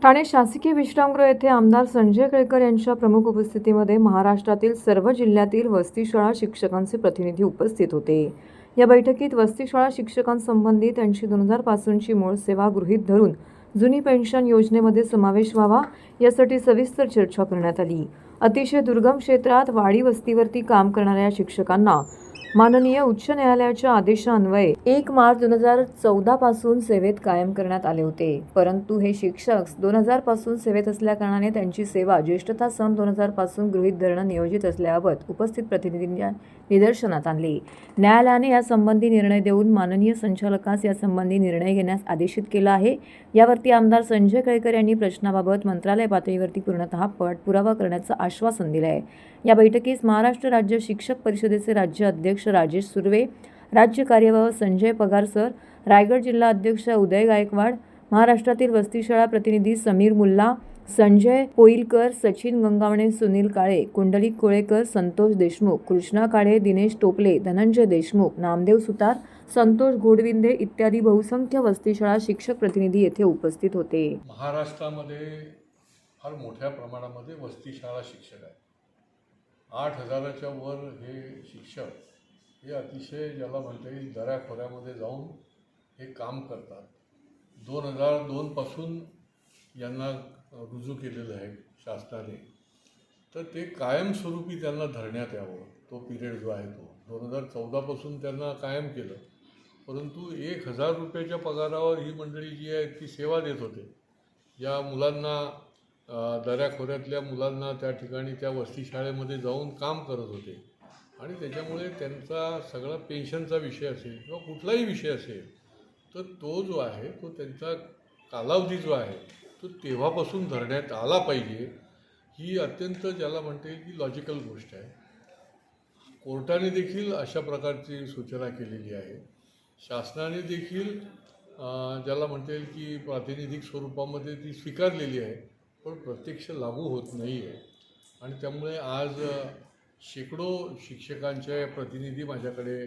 ठाणे शासकीय विश्रामगृह येथे आमदार संजय केळकर यांच्या प्रमुख उपस्थितीमध्ये महाराष्ट्रातील सर्व जिल्ह्यातील वसतिशाळा शिक्षकांचे प्रतिनिधी उपस्थित होते। या बैठकीत वसतिशाळा शिक्षकांसंबंधी त्यांची 2000 पासूनची मूळ सेवा गृहीत धरून जुनी पेन्शन योजनेमध्ये समावेश व्हावा यासाठी सविस्तर चर्चा करण्यात आली। अतिशय दुर्गम क्षेत्रात वाडी वस्तीवरती काम करणाऱ्या शिक्षकांना माननीय उच्च न्यायालयाच्या आदेशान्वये 1 मार्च 2014 पासून सेवेत कायम करण्यात आले होते, परंतु हे शिक्षक 2000 पासून सेवेत असल्याकारणाने त्यांची सेवा ज्येष्ठता सन 2000 पासून गृहीत धरणं नियोजित असल्याबाबत उपस्थित प्रतिनिधींच्या निदर्शनात आणले। न्यायालयाने यासंबंधी निर्णय देऊन माननीय संचालकास यासंबंधी निर्णय घेण्यास आदेशित केला आहे। यावरती आमदार संजय केळकर यांनी प्रश्नाबाबत मंत्रालय पातळीवरती पूर्णतः पाठपुरावा करण्याचं आश्वासन दिलं आहे। या बैठकीस महाराष्ट्र राज्य शिक्षक परिषदेचे राज्य अध्यक्ष राजेश सुर्वे, राज्य कार्यवाह संजय पगार सर, रायगड जिल्हा अध्यक्ष उदय गायकवाड, महाराष्ट्रातील वसतिशाळा प्रतिनिधी समीर मुल्ला, संजय पोईलकर, सचिन गंगावणे, सुनील काळे, कुंडलिक कोळेकर, संतोष देशमुख, कृष्णा काळे, दिनेश टोपले, धनंजय देशमुख, नामदेव सुतार, संतोष घोडविंदे इत्यादी बहुसंख्य वसतिशाळा शिक्षक प्रतिनिधी येथे उपस्थित होते। महाराष्ट्रामध्ये फार मोठ्या प्रमाणामध्ये वसतिशाळा शिक्षक आहेत। 8000च्या वर हे शिक्षक हे अतिशय ज्याला म्हणता येईल दऱ्याखोऱ्यामध्ये जाऊन हे काम करतात। 2002 पासून यांना रुजू केलेलं आहे शासनाने, तर ते कायमस्वरूपी त्यांना धरण्यात यावं। तो पिरियड जो आहे तो 2014 पासून त्यांना कायम केलं, परंतु 1000 रुपयाच्या पगारावर ही मंडळी जी आहे ती सेवा देत होते। या मुलांना दऱ्याखोऱ्यातल्या मुलांना त्या ठिकाणी त्या वसतिशाळेमध्ये जाऊन काम करत होते आणि त्याच्यामुळे त्यांचा सगळा पेन्शनचा विषय असेल किंवा कुठलाही विषय असेल तर तो जो आहे तो त्यांचा कालावधी जो आहे तो तेव्हापासून धरण्यात आला पाहिजे। ही अत्यंत ज्याला म्हणता येईल की लॉजिकल गोष्ट आहे। कोर्टाने देखील अशा प्रकारची सूचना केलेली आहे। शासनाने देखील ज्याला म्हणता येईल की प्रातिनिधिक स्वरूपामध्ये ती स्वीकारलेली आहे, पण प्रत्यक्ष लागू होत नाही आहे। आणि त्यामुळे आज शेकडो शिक्षकांचे प्रतिनिधी माझ्याकडे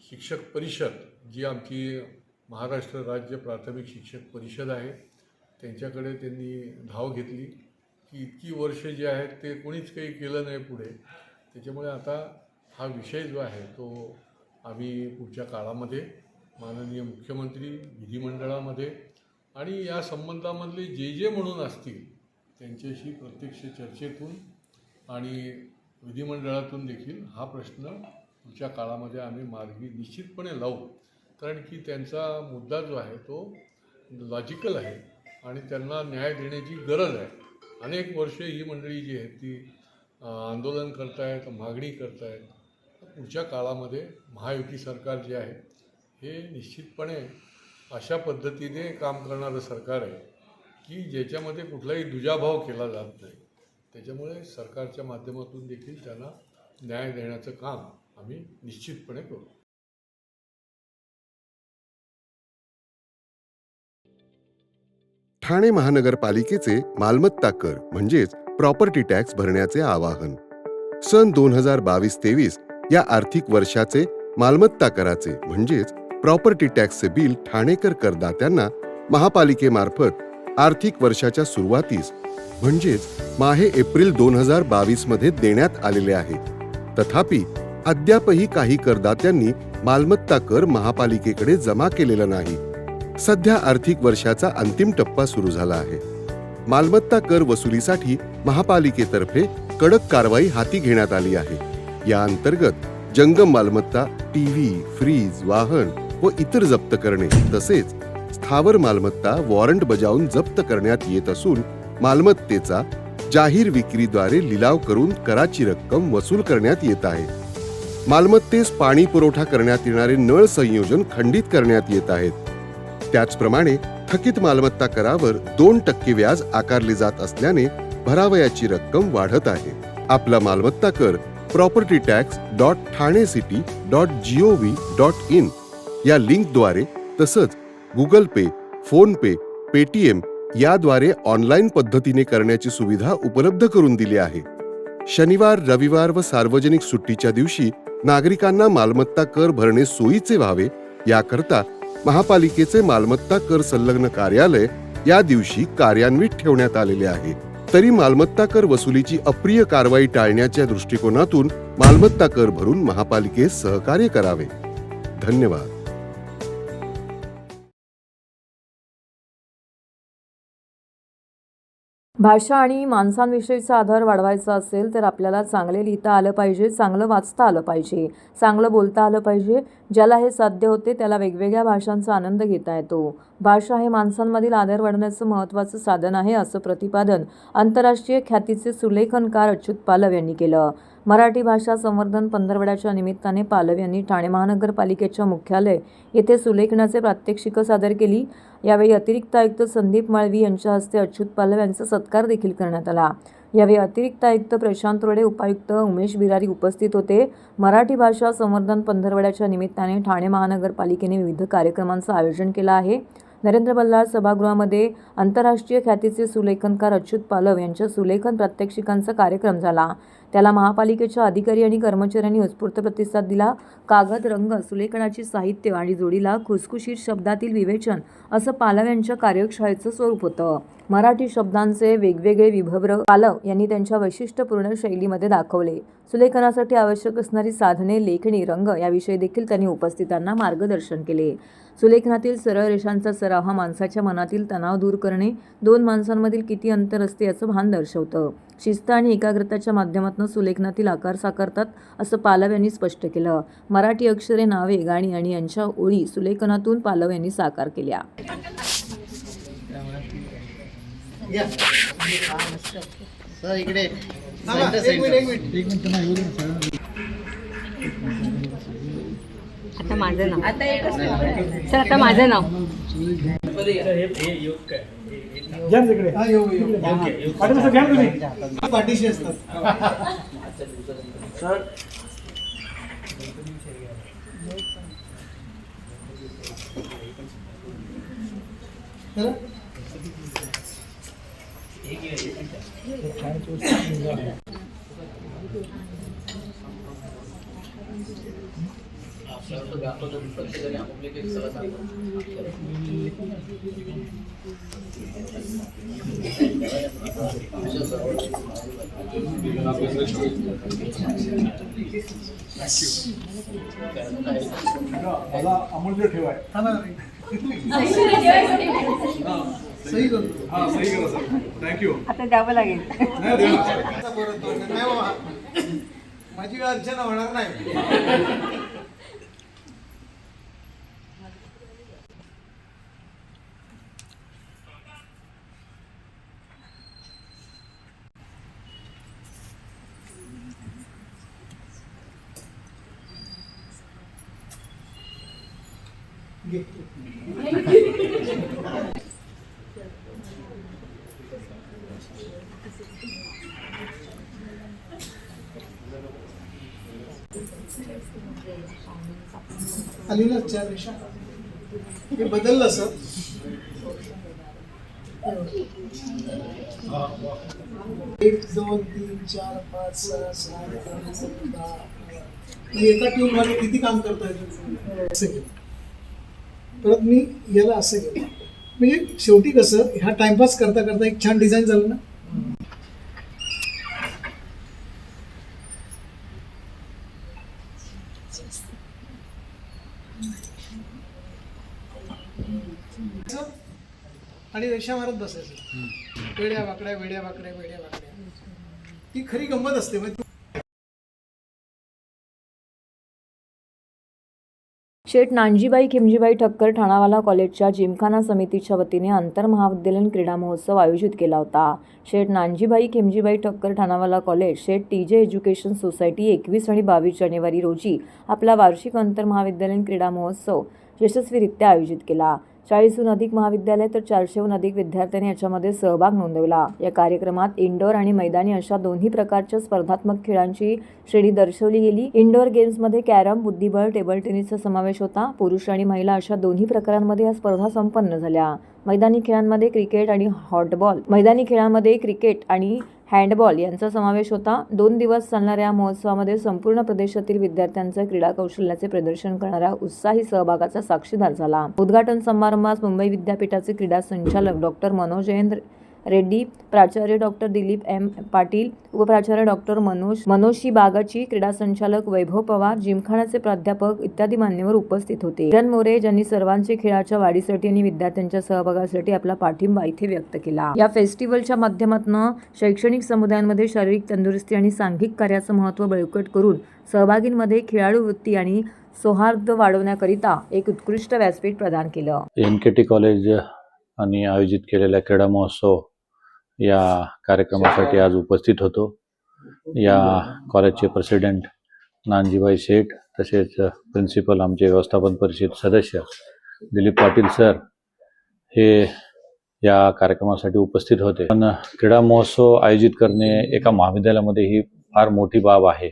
शिक्षक परिषद जी आमची महाराष्ट्र राज्य प्राथमिक शिक्षक परिषद आहे त्यांच्याकडे त्यांनी धाव घेतली की इतकी वर्ष जे आहेत ते कोणीच काही केलं नाही पुढे, त्याच्यामुळे आता हा विषय जो आहे तो आम्ही पुढच्या काळामध्ये माननीय मुख्यमंत्री, विधिमंडळामध्ये आणि या संबंधामधले जे म्हणून असतील त्यांच्याशी प्रत्यक्ष चर्चेतून आणि विधिमंडळातून देखील हा प्रश्न पुढच्या काळामध्ये आम्ही मार्गी निश्चितपणे लावू, कारण की त्यांचा मुद्दा जो आहे तो लॉजिकल आहे आणि त्यांना न्याय देण्याची गरज आहे। अनेक वर्षे ही मंडळी जी आहे ती आंदोलन करतायत, मागणी करतायत। पुढच्या काळामध्ये महायुती सरकार जे आहे हे निश्चितपणे अशा पद्धतीने काम करणारं सरकार आहे की ज्याच्यामध्ये कुठलाही दुजाभाव केला जात नाही। त्याच्यामुळे सरकारच्या माध्यमातून देखील त्यांना न्याय देण्याचं काम आम्ही निश्चितपणे करू। ठाणे महानगरपालिकेचे मालमत्ता कर म्हणजेच प्रॉपर्टी टॅक्स भरण्याचे आवाहन। सन 2022-23 या आर्थिक वर्षाचे मालमत्ता कराचे म्हणजेच प्रॉपर्टी टॅक्सचे बिल ठाणेकर करदात्यांना महापालिकेमार्फत आर्थिक वर्षाच्या सुरुवातीस म्हणजेच माहे एप्रिल 2022 मध्ये देण्यात आलेले आहे। तथापि अद्यापही काही करदात्यांनी मालमत्ता कर महापालिकेकडे जमा केलेला नाही। सध्या आर्थिक वर्षाचा अंतिम टप्पा सुरू झाला आहे। मालमत्ता कर वसुलीसाठी महापालिकेतर्फे कडक कारवाई हाती घेण्यात आली आहे। या अंतर्गत जंगम मालमत्ता, टीव्ही, फ्रीज, वाहन व इतर जप्त करणे तसेच स्थावर मालमत्ता वॉरंट बजावून जप्त करण्यात येत असून मालमत्तेचा जाहीर विक्रीद्वारे लिलाव करून कराची रक्कम वसूल करण्यात येत आहे। मालमत्तेस पाणी पुरवठा करण्यात येणारे नळ संयोजन खंडित करण्यात येत आहेत। त्याचप्रमाणे थकीत मालमत्ता करावर 2% व्याज आकारले जात असल्याने भरावयाची रक्कम वाढत आहे। आपला मालमत्ता कर propertytax.thanecity.gov.in या लिंकद्वारे तसंच गुगल पे, फोन पे, पेटीएम याद्वारे ऑनलाईन पद्धतीने करण्याची सुविधा उपलब्ध करून दिली आहे। शनिवार, रविवार व सार्वजनिक सुट्टीच्या दिवशी नागरिकांना मालमत्ता कर भरणे सोयीचे व्हावे याकरता महापालिकेचे मालमत्ता कर संलग्न कार्यालय या दिवशी कार्यान्वित ठेवण्यात आलेले आहे. तरी मालमत्ता कर वसुलीची अप्रिय कारवाई टाळण्याच्या दृष्टिकोनातून मालमत्ता कर भरून महापालिकेस सहकार्य करावे. धन्यवाद. भाषा आणि माणसांविषयीचा आदर वाढवायचा असेल तर आपल्याला चांगले लिहिता आलं पाहिजे, चांगलं वाचता आलं पाहिजे, चांगलं बोलता आलं पाहिजे. ज्याला हे साध्य होते त्याला वेगवेगळ्या भाषांचा आनंद घेता येतो. भाषा हे माणसांमधील आदर वाढवण्याचं महत्त्वाचं साधन आहे, असं प्रतिपादन आंतरराष्ट्रीय ख्यातीचे सुलेखनकार अच्युत पालव यांनी केलं. मराठी भाषा संवर्धन पंधरवड्याच्या निमित्ताने पालव यांनी ठाणे महानगरपालिकेच्या मुख्यालय येथे सुलेखनाचे प्रात्यक्षिकं सादर केली. यावेळी अतिरिक्त आयुक्त संदीप माळवी यांच्या हस्ते अच्युत पालव यांचा सत्कार देखील करण्यात आला. यावेळी अतिरिक्त आयुक्त प्रशांत रोडे, उपायुक्त उमेश बिरारी उपस्थित होते. मराठी भाषा संवर्धन पंधरवड्याच्या निमित्ताने ठाणे महानगरपालिकेने विविध कार्यक्रमांचं आयोजन केलं आहे. नरेंद्र बल्लाळ सभागृहामध्ये आंतरराष्ट्रीय ख्यातीचे सुलेखनकार अच्युत पालव यांच्या सुलेखन प्रात्यक्षिकांचा कार्यक्रम झाला. त्याला महापालिकेच्या अधिकारी आणि कर्मचाऱ्यांनी उत्स्फूर्त प्रतिसाद दिला. कागद, रंग, सुलेखनाची साहित्य आणि जोडीला खुसखुशीत शब्दातील विवेचन असं पालव यांच्या कार्यशाळेचं स्वरूप होतं. मराठी शब्दांचे वेगवेगळे विभव पालव यांनी त्यांच्या वैशिष्ट्यपूर्ण शैलीमध्ये दाखवले. सुलेखनासाठी आवश्यक असणारी साधने, लेखणी, रंग याविषयी देखील त्यांनी उपस्थितांना मार्गदर्शन केले. सुलेखनातील सरळ रेषांचा सराव हा माणसाच्या मनातील तणाव दूर करणे, दोन माणसांमधील किती अंतर असते याचं भान दर्शवतं. शिस्त आणि एकाग्रताच्या माध्यमातून सुलेखनातील आकार साकारतात, असं पालव यांनी स्पष्ट केलं. मराठी अक्षरे, नावे, गाणी आणि यांच्या ओळी सुलेखनातून पालव यांनी साकार केल्या. सर इकडे आता माझं नाव सर आता माझं नाव पाठीशी असतात. अमूल्य ठेवाय सही करतो. सही करा सर. थँक्यू. आता द्यावं लागेल. नाही बाबा, माझी अर्चना होणार नाही. आलेला 4 रेषा हे बदललं सर. 1 2 3 4 5 6 7 8 9 10. एका टीम मध्ये किती काम करता येतं असं केलं. परत मी याला असं केलं, म्हणजे शेवटी कसं ह्या टाइमपास करता करता एक छान डिझाईन झालं ना. आणि रेषा मारत बसायचं, वेड्या वाकड्या वेड्या वाकड्या वेड्या वाकड्या. ती खरी गंमत असते. म्हणजे शेठ नानजीबाई खिमजीबाई ठक्कर ठाणावाला कॉलेजच्या जिमखाना समितीच्या वतीने आंतरमहाविद्यालयीन क्रीडा महोत्सव आयोजित केला होता. शेठ नानजीबाई खिमजीबाई ठक्कर ठाणावाला कॉलेज, शेठ टीजे एज्युकेशन सोसायटी 21 आणि 22 जानेवारी रोजी आपला वार्षिक आंतरमहाविद्यालयीन क्रीडा महोत्सव यशस्वीरित्या आयोजित केला. 40हून अधिक महाविद्यालय तर 400हून अधिक विद्यार्थ्यांनी याच्यामध्ये सहभाग नोंदवला. या कार्यक्रमात इंडोर आणि मैदानी अशा दोन्ही प्रकारच्या स्पर्धात्मक खेळांची श्रेणी दर्शवली गेली. इंडोर गेम्समध्ये कॅरम, बुद्धिबळ, टेबल टेनिसचा समावेश होता. पुरुष आणि महिला अशा दोन्ही प्रकारांमध्ये या स्पर्धा संपन्न झाल्या. मैदानी खेळांमध्ये क्रिकेट आणि हँडबॉल यांचा समावेश होता. 2 दिवस चालणाऱ्या या महोत्सवामध्ये संपूर्ण प्रदेशातील विद्यार्थ्यांचं क्रीडा कौशल्याचे प्रदर्शन करणाऱ्या उत्साही सहभागाचा साक्षीदार झाला. उद्घाटन समारंभास मुंबई विद्यापीठाचे क्रीडा संचालक डॉक्टर मनोजेंद्र रेड्डी, प्राचार्य डॉक्टर दिलीप एम पाटील, उपप्राचार्य डॉक्टर मनोशी बागची, क्रीडा संचालक वैभव पवार, जिमखान्याचे प्राध्यापक इत्यादी मान्यवर उपस्थित होते. किरण मोरे ज्यांनी सर्वांचे खेळाच्या वाढीसाठी आणि विद्यार्थ्यांच्या सहभागासाठी आपला पाठिंबा इथे व्यक्त केला. या फेस्टिवलच्या माध्यमातून शैक्षणिक समुदायांमध्ये शारीरिक तंदुरुस्ती आणि सांघिक कार्याचं महत्त्व बळकट करून सहभागींमध्ये खेळाडू वृत्ती आणि सौहार्द वाढवण्याकरिता एक उत्कृष्ट व्यासपीठ प्रदान केलं. NKT कॉलेज आणि आयोजित केलेल्या क्रीडा महोत्सव या कार्यक्रमासाठी आज उपस्थित होतो. या कॉलेजचे प्रेसिडेंट नानजीभाई शेठ, तसेच प्रिन्सिपल आमचे व्यवस्थापन परिषद सदस्य दिलीप पाटील सर हे या कार्यक्रमासाठी उपस्थित होते. पण क्रीडा महोत्सव आयोजित करणे एका महाविद्यालयामध्ये ही फार मोठी बाब आहे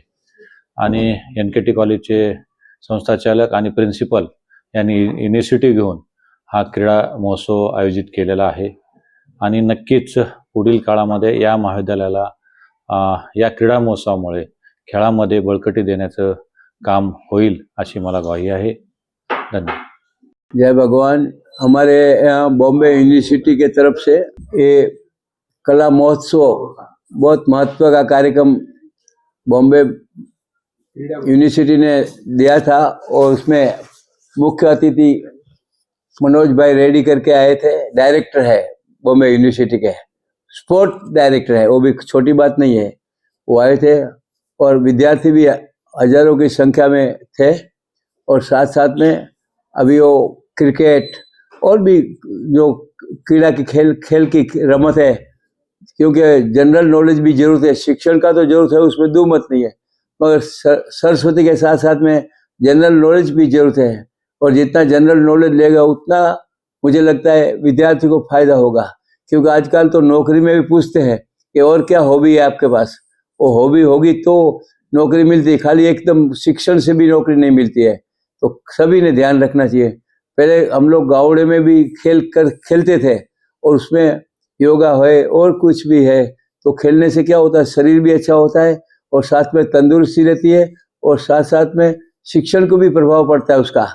आणि NKT कॉलेजचे संस्थाचालक आणि प्रिन्सिपल यांनी इनिशिएटिव्ह घेऊन हा क्रीडा महोत्सव आयोजित केलेला आहे आणि नक्कीच पुढील काळामध्ये या महाविद्यालयाला या क्रीडा महोत्सवामुळे खेळामध्ये बळकटी देण्याचं काम होईल अशी मला ग्वाही आहे. धन्यवाद. जय भगवान. हमारे यहाँ बॉम्बे यूनिवर्सिटी के तरफ से ये कला महोत्सव बहुत महत्व का कार्यक्रम बॉम्बे यूनिवर्सिटी ने दिया था और उसमें मुख्य अतिथि मनोज भाई रेड्डी करके आए थे. डायरेक्टर है बॉम्बे यूनिवर्सिटी के, स्पोर्ट डायरेक्टर है, वो भी छोटी बात नहीं है. वो आए थे और विद्यार्थी भी हजारों की संख्या में थे और साथ साथ में अभी वो क्रिकेट और भी जो क्रीड़ा की खेल की रमत है, क्योंकि जनरल नॉलेज भी जरूरत है. शिक्षण का तो जरूरत है, उसमें दो मत नहीं है, मगर सरस्वती के साथ साथ में जनरल नॉलेज भी जरूरत है. और जितना जनरल नॉलेज लेगा उतना मुझे लगता है विद्यार्थी को फायदा होगा. क्योंकि आजकल तो नौकरी में भी पूछते हैं कि और क्या हॉबी है आपके पास. वो हॉबी होगी तो नौकरी मिलती है, खाली एकदम शिक्षण से भी नौकरी नहीं मिलती है. तो सभी ने ध्यान रखना चाहिए. पहले हम लोग गावड़े में भी खेलते थे और उसमें योगा है और कुछ भी है, तो खेलने से क्या होता है, शरीर भी अच्छा होता है और साथ में तंदुरुस्ती रहती है और साथ साथ में शिक्षण को भी प्रभाव पड़ता है उसका.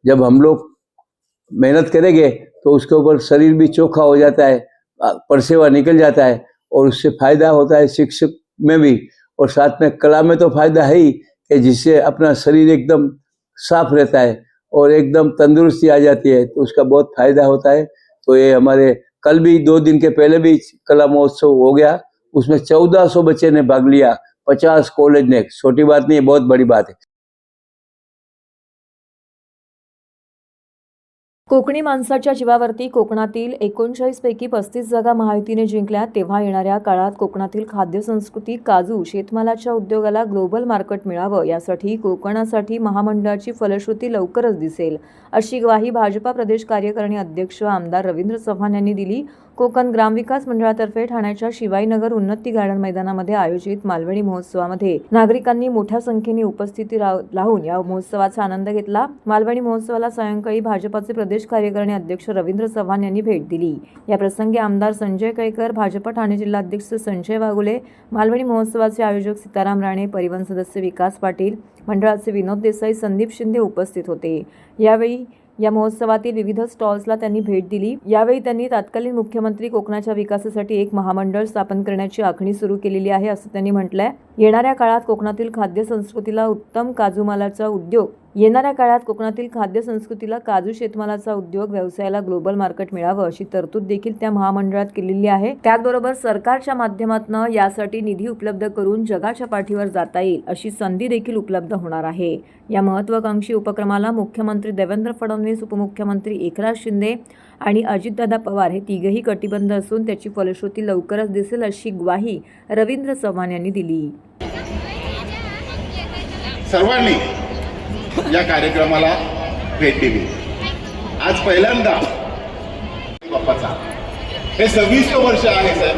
जब हम लोग मेहनत करेंगे तो उसके ऊपर शरीर भी चोखा हो जाता है, परसेवा निकल जाता है और उससे फायदा होता है शिक्षक में भी. और साथ में कला में तो फायदा है ही कि जिससे अपना शरीर एकदम साफ रहता है और एकदम तंदुरुस्ती आ जाती है, तो उसका बहुत फायदा होता है. तो ये हमारे कल भी 2 दिन के पहले भी कला महोत्सव हो गया, उसमें 1400 बच्चे ने भाग लिया, 50 कॉलेज ने. छोटी बात नहीं है, बहुत बड़ी बात है. कोकणी माणसाच्या जीवावरती कोकणातील 39 पैकी 35 जागा महायुतीने जिंकल्या. तेव्हा येणाऱ्या काळात कोकणातील खाद्यसंस्कृती, काजू, शेतमालाच्या उद्योगाला ग्लोबल मार्केट मिळावं यासाठी कोकणासाठी महामंडळाची फलश्रुती लवकरच दिसेल, अशी ग्वाही भाजपा प्रदेश कार्यकारिणी अध्यक्ष आमदार रवींद्र चव्हाण यांनी दिली. कोकण ग्रामविकास मंडळातर्फे ठाण्याच्या शिवाईनगर उन्नती गार्डन मैदानामध्ये आयोजित मालवणी महोत्सवामध्ये नागरिकांनी मोठ्या संख्येने उपस्थिती लावून या महोत्सवाचा आनंद घेतला. मालवणी महोत्सवाला सायंकाळी भाजपाचे प्रदेश कार्यकारिणी अध्यक्ष रवींद्र चव्हाण यांनी भेट दिली. या प्रसंगी आमदार संजय कैकर, भाजपा ठाणे जिल्हाध्यक्ष संजय वाघुले, मालवणी महोत्सवाचे आयोजक सीताराम राणे, परिवहन सदस्य विकास पाटील, मंडळाचे विनोद देसाई, संदीप शिंदे उपस्थित होते. यावेळी या महोत्सवातील विविध स्टॉल्सला त्यांनी भेट दिली. यावेळी त्यांनी तत्कालीन मुख्यमंत्री कोकणाच्या विकासासाठी एक महामंडळ स्थापन करण्याची आखणी सुरू केलेली आहे, असं त्यांनी म्हटलंय. येणाऱ्या काळात कोकणातील खाद्यसंस्कृतीला काजू शेतमालाचा उद्योग व्यवसायाला ग्लोबल मार्केट मिळावं अशी तरतूद देखील त्या महामंडळात केलेली आहे. त्याचबरोबर सरकारच्या माध्यमातून यासाठी निधी उपलब्ध करून जगाच्या पाठीवर जाता येईल अशी संधी देखील उपलब्ध होणार आहे. या महत्त्वाकांक्षी उपक्रमाला मुख्यमंत्री देवेंद्र फडणवीस, उपमुख्यमंत्री एकनाथ शिंदे आणि अजितदादा पवार हे तिघेही कटिबद्ध असून त्याची फलश्रुती लवकरच दिसेल, अशी ग्वाही रवींद्र चव्हाण यांनी दिली. सर्वांनी या कार्यक्रमाला भेट दिली. आज पहिल्यांदा बाप्पाचा हे 26 वर्ष आहे. साहेब,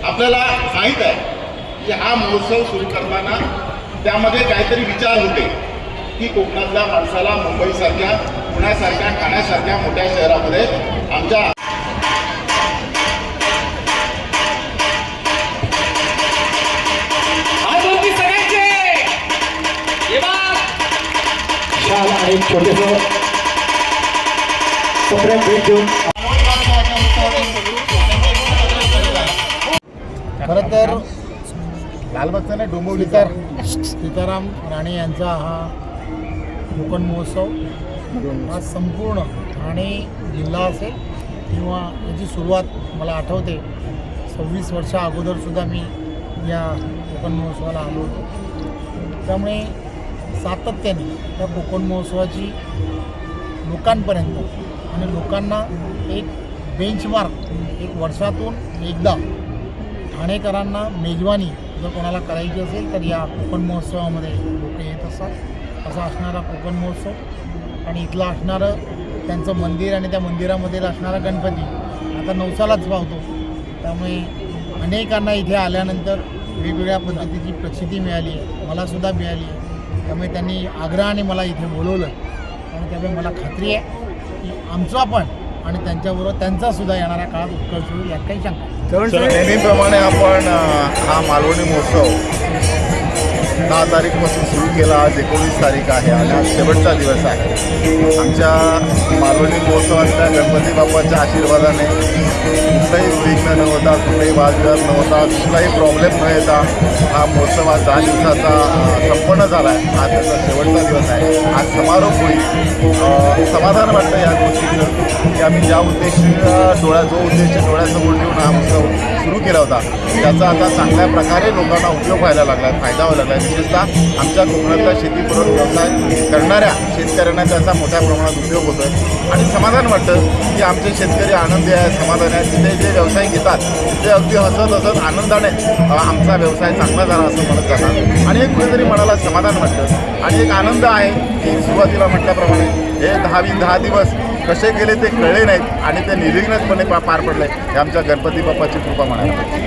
आपल्याला माहीत आहे की हा महोत्सव सुरू करताना त्यामध्ये काहीतरी विचार होते की कोकणातल्या माणसाला मुंबईसारख्या पुण्यासारख्या ठाण्यासारख्या मोठ्या शहरामध्ये आमच्या शाल आणि छोटेसं कपड्यात भेट देऊन खरं तर लालबागचा डोंबिवलीकर सीताराम राणे यांचा हा कोकण महोत्सव हा संपूर्ण ठाणे जिल्हा असेल किंवा याची सुरुवात मला आठवते 26 वर्षा अगोदरसुद्धा मी या कोकण महोत्सवाला आलो होतो. त्यामुळे सातत्याने त्या कोकण महोत्सवाची लोकांपर्यंत आणि लोकांना एक बेंचमार्क एक वर्षातून एकदा ठाणेकरांना मेजवानी जर कोणाला करायची असेल तर या कोकण महोत्सवामध्ये लोक येत असतात. असा असणारा कोकण महोत्सव आणि इथलं असणारं त्यांचं मंदिर आणि त्या मंदिरामध्ये असणारा गणपती आता नवसालाच पावतो. त्यामुळे अनेकांना इथे आल्यानंतर वेगवेगळ्या पद्धतीची प्रसिद्धी मिळाली आहे, मलासुद्धा मिळाली आहे. त्यामुळे त्यांनी आग्रहाने मला इथे बोलवलं आणि त्यामुळे मला खात्री आहे की आमचा पण आणि त्यांच्याबरोबर त्यांचासुद्धा येणाऱ्या काळात उत्कर्ष होईल यात काही शंका नाही. नेहमीप्रमाणे आपण हा मालवणी महोत्सव 10 तारीखपासून सुरू केला. आज 19 तारीख आहे आणि आज शेवटचा दिवस आहे. आमच्या मालवणी महोत्सवातल्या गणपती बाप्पाच्या आशीर्वादाने कुठलाही विघ्न न होता, कुठलाही वादविवाद न होता, कुठलाही प्रॉब्लेम न येता हा महोत्सव आज 10 दिवसाचा संपन्न झाला आहे. आज त्याचा शेवटचा दिवस आहे. आज समारोप होईल. समाधान वाटतं या गोष्टीचं की आम्ही जो उद्देश डोळ्यासमोर ठेवून हा महोत्सव सुरू केला होता त्याचा आता चांगल्या प्रकारे लोकांना उपयोग व्हायला लागला आहे, फायदा व्हायला लागला आहे. विशेषतः आमच्या कोकणातला शेतीपूरक व्यवसाय करणाऱ्या शेतकऱ्यांना त्याचा मोठ्या प्रमाणात उपयोग होतो आहे आणि समाधान वाटतं की आमचे शेतकरी आनंदी आहे, समाधान आहे. तिथे जे व्यवसाय घेतात ते अगदी हसत आनंदाने आमचा व्यवसाय चांगला झाला असं म्हणत जातात आणि एक कुठेतरी मनाला समाधान वाटतं आणि एक आनंद आहे की सुरुवातीला म्हटल्याप्रमाणे हे 10 दिवस कसे गेले ते कळले नाहीत आणि ते निर्विघ्नपणे पार पडले. हे आमच्या गणपती बाप्पाची कृपा म्हणायला.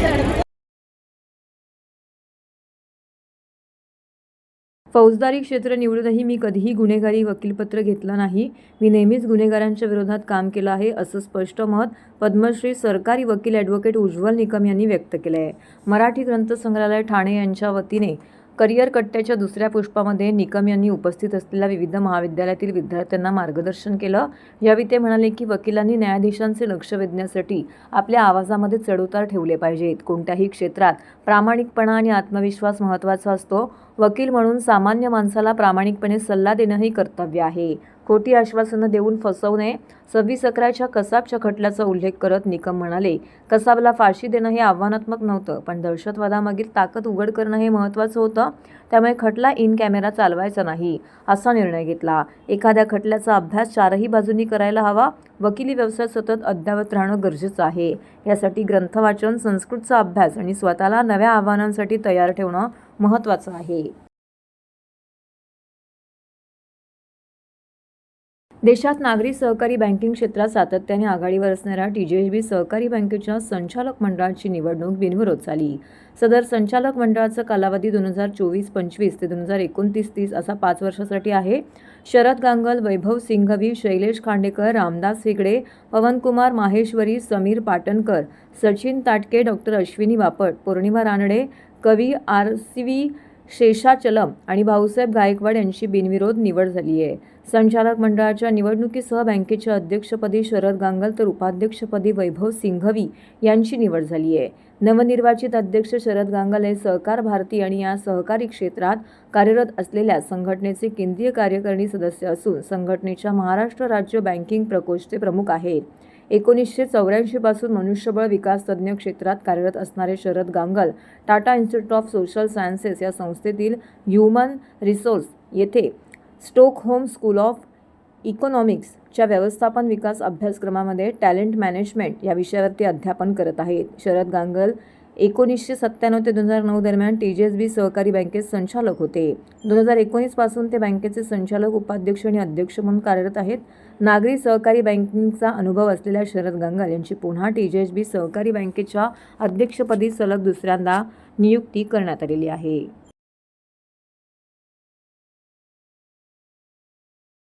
फौजदारी क्षेत्र निवडूनही मी कधीही गुन्हेगारी वकीलपत्र घेतलं नाही. मी नेहमीच गुन्हेगारांच्या विरोधात काम केलं आहे, असं स्पष्ट मत पद्मश्री सरकारी वकील ॲडव्होकेट उज्ज्वल निकम यांनी व्यक्त केलं आहे. मराठी ग्रंथसंग्रहालय ठाणे यांच्या वतीने करिअर कट्ट्याच्या दुसऱ्या पुष्पामध्ये निकम यांनी उपस्थित असलेल्या विविध महाविद्यालयातील विद्यार्थ्यांना मार्गदर्शन केलं. यावेळी ते म्हणाले की वकिलांनी न्यायाधीशांचे लक्ष वेधण्यासाठी आपल्या आवाजामध्ये चढउतार ठेवले पाहिजेत. कोणत्याही क्षेत्रात प्रामाणिकपणा आणि आत्मविश्वास महत्त्वाचा असतो. वकील म्हणून सामान्य माणसाला प्रामाणिकपणे सल्ला देणंही कर्तव्य आहे. खोटी आश्वासनं देऊन फसवू नये. 26/11च्या कसाबच्या खटल्याचा उल्लेख करत निकम म्हणाले, कसाबला फाशी देणं हे आव्हानात्मक नव्हतं, पण दहशतवादामागील ताकद उघड करणं हे महत्त्वाचं होतं. त्यामुळे खटला इन कॅमेरा चालवायचा नाही असा निर्णय घेतला. एखाद्या खटल्याचा अभ्यास 4ही बाजूंनी करायला हवा. वकिली व्यवसाय सतत अद्ययावत राहणं गरजेचं आहे. यासाठी ग्रंथवाचन, संस्कृतचा अभ्यास आणि स्वतःला नव्या आव्हानांसाठी तयार ठेवणं महत्त्वाचं आहे. देशात नागरी सहकारी बँकिंग क्षेत्रात सातत्याने आघाडीवर असणाऱ्या TJSB सहकारी बँकेच्या संचालक मंडळाची निवडणूक बिनविरोध झाली. सदर संचालक मंडळाचा कालावधी 2024-25 ते 2029-30 असा 5 वर्षासाठी आहे. शरद गांगल, वैभव सिंघवी, शैलेश खांडेकर, रामदास हेगडे, पवनकुमार माहेश्वरी, समीर पाटणकर, सचिन ताटके, डॉक्टर अश्विनी बापट, पौर्णिमा रानडे, कवी RCV शेषाचलम आणि भाऊसाहेब गायकवाड यांची बिनविरोध निवड झाली आहे. संचालक मंडळाच्या निवडणुकीसह बँकेच्या अध्यक्षपदी शरद गांगल तर उपाध्यक्षपदी वैभव सिंघवी यांची निवड झाली आहे. नवनिर्वाचित अध्यक्ष शरद गांगल हे सहकार भारती आणि या सहकारी क्षेत्रात कार्यरत असलेल्या संघटनेचे केंद्रीय कार्यकारिणी सदस्य असून संघटनेच्या महाराष्ट्र राज्य बँकिंग प्रकोष्ठचे प्रमुख आहेत. 1984 पासून मनुष्यबळ विकास तज्ज्ञ क्षेत्रात कार्यरत असणारे Sharad Gangal Tata institute of social sciences या संस्थेतील ह्युमन रिसोर्स येथे स्टॉकहोम स्कूल ऑफ इकॉनॉमिक्सच्या व्यवस्थापन विकास अभ्यासक्रमामध्ये टॅलेंट मॅनेजमेंट या विषयावरती अध्यापन करत आहेत. शरद गांगल 1997 ते 2009 दरम्यान TJSB सहकारी बँकेत संचालक होते. 2019 पासून ते बँकेचे संचालक, उपाध्यक्ष आणि अध्यक्ष म्हणून कार्यरत आहेत. नागरी सहकारी बँकिंगचा अनुभव असलेल्या शरद गांगल यांची पुन्हा TJSB सहकारी बँकेच्या अध्यक्षपदी सलग दुसऱ्यांदा नियुक्ती करण्यात आलेली आहे.